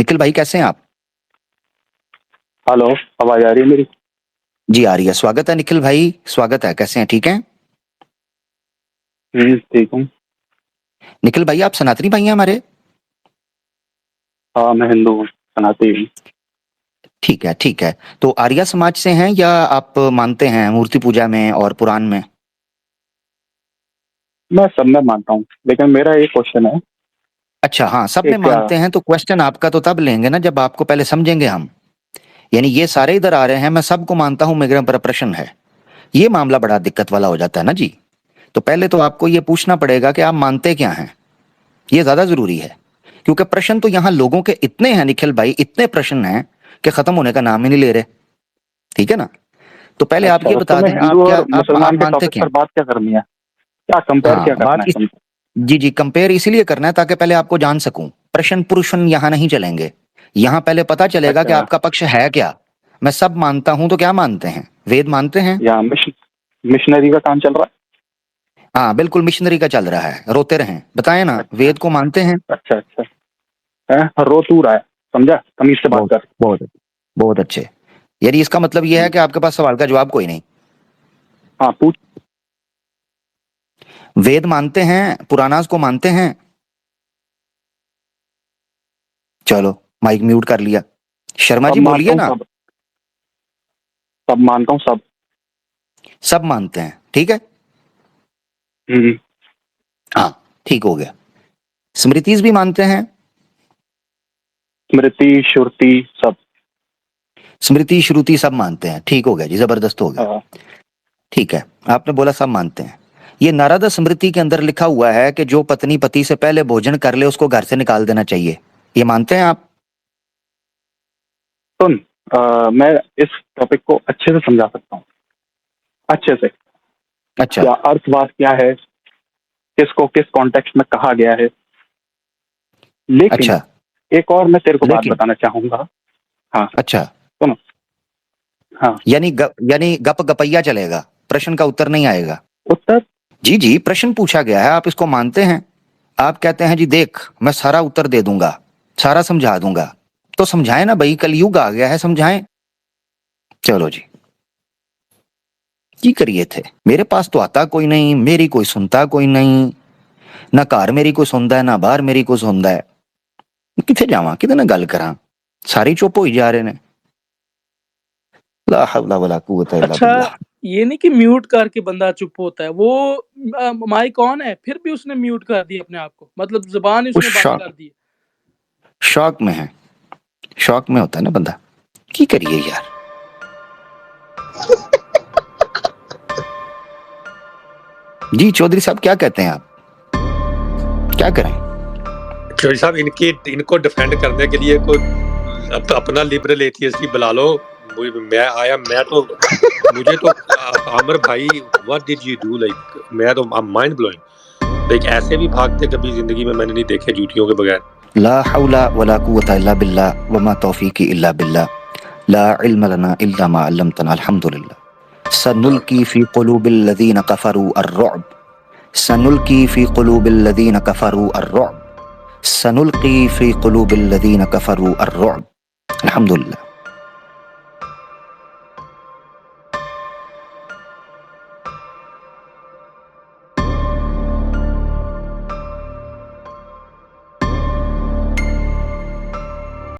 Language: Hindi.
निखिल भाई कैसे हैं आप? हेलो, आवाज आ रही है मेरी? जी आ रही है। स्वागत है निखिल भाई, स्वागत है। कैसे हैं? ठीक हैं? ठीक हूँ। निखिल भाई आप सनातनी भाई हैं हमारे? हाँ, मैं हिंदू हूँ, सनातनी हूँ। ठीक है ठीक है। तो आर्य समाज से हैं या आप मानते हैं मूर्ति पूजा में और पुराण में? मैं सब में मानता हूँ, लेकिन मेरा एक क्वेश्चन है अच्छा हाँ, सब कि में क्या। मानते हैं तो क्वेश्चन आपका तो तब लेंगे ना जब आपको पहले समझेंगे हम। यानी ये सारे इधर आ रहे हैं, मैं सबको मानता हूँ, मेरे पर प्रश्न है। ये मामला बड़ा दिक्कत वाला हो जाता है ना जी। तो पहले तो आपको ये पूछना पड़ेगा कि आप मानते क्या हैं। ये ज्यादा जरूरी है, क्योंकि प्रश्न तो यहाँ लोगों के इतने हैं निखिल भाई, इतने प्रश्न हैं कि खत्म होने का नाम ही नहीं ले रहे। ठीक है ना? तो पहले आप अच्छा, ये तो बता तुम्हें दें, हिंदू आप क्या और आप मुसलमान के मानते टॉपिक क्या पर हैं? बात क्या करनी है? क्या कंपेयर क्या हाँ करना बात है इस तुमको? जी जी, कंपेयर इसीलिए करना है ताकि पहले आपको जान सकूं। प्रश्न पुरुषन यहाँ नहीं चलेंगे। यहाँ पहले पता चलेगा कि अच्छा, आपका पक्ष है क्या। मैं सब मानता हूं तो क्या मानते हैं? वेद मानते हैं? यहाँ मिशनरी का काम चल रहा हाँ बिल्कुल, मिशनरी का चल रहा है, रोते रहें। बताएं ना, है? अच्छा वेद को मानते हैं? अच्छा अच्छा। है, रो तू रहा है, समझा? तमीज से बात बहुत कर। बहुत बहुत अच्छे। यानी इसका मतलब यह है कि आपके पास सवाल का जवाब कोई नहीं। हाँ, पूछ। वेद मानते हैं, पुराणास को मानते हैं? चलो, माइक म्यूट कर लिया। शर्मा सब जी मानता बोलिए हूँ, ना। सब सब मानता हूँ, सब। सब मानते हैं, ठीक है। हम्म, हाँ, ठीक हो गया। स्मृतिज भी मानते हैं? स्मृति श्रुति सब। स्मृति श्रुति सब मानते हैं, ठीक हो गया जी, जबरदस्त हो गया। हाँ, ठीक है, आपने बोला सब मानते हैं। ये नारद स्मृति के अंदर लिखा हुआ है कि जो पत्नी पति से पहले भोजन कर ले उसको घर से निकाल देना चाहिए। ये मानते हैं आप? सुन, मैं इस टॉपिक को अच्छे से समझा सकता हूँ, अच्छे से। अच्छा क्या अर्थवाद क्या है, किसको किस कॉन्टेक्स्ट में कहा गया है। लेकिन अच्छा। एक और मैं तेरे को बात लेकिन बताना चाहूंगा। हाँ, अच्छा, सुनो। हाँ, यानी गप गपैया चलेगा, प्रश्न का उत्तर नहीं आएगा? उत्तर। जी जी, प्रश्न पूछा गया है, आप इसको मानते हैं? आप कहते हैं जी देख मैं सारा उत्तर दे दूंगा, सारा समझा दूंगा। तो समझाएं ना भाई, कलयुग आ गया है, समझाएं। चलो जी, की करिए थे। मेरे पास तो आता कोई नहीं, मेरी कोई सुनता कोई नहीं। ना घर मेरी कोई सुनता है, ना बाहर मेरी कोई सुनता है। किथे जावा, किदे नाल गल करा? सारे चुप हो जा रहे ने। ला हौला वला कुव्वता इल्ला अच्छा, बिल्लाह। ये नहीं कि म्यूट करके बंदा चुप होता है। वो माइक ऑन है फिर भी उसने म्यूट कर दिया अपने आप को, मतलब जुबान ही उस उसने बंद कर दी। शौक में है, शौक में होता है ना बंदा। की करिए यार। जी चौधरी साहब क्या कहते हैं आप? क्या करें? चौधरी साहब, इनको डिफेंड करने के लिए कोई अपना लिबरल एथियस्ट ही बुला लो। मुझे तो आमिर भाई, what did you do? Like मैं तो माइंड ब्लोइंग। लाइक ऐसे भी भागते कभी जिंदगी में मैंने नहीं देखे जूतियों के बगैर। ला हौला वला कुव्वता इल्ला बिल्लाह वमा तौफीकी इल्ला बिल्लाह। ला इल्म लना इल्ला मा अल्लमतना अल्हम्दुलिल्लाह। सनुल्की फी कुलूबिल लदीन कफरू अर्रुअब। सनुल्की फी कुलूबिल लदीन कफरू अर्रुअब। सनुल्की फी कुलूबिल लदीन कफरू अर्रुअब। अल्हम्दुलिल्लाह।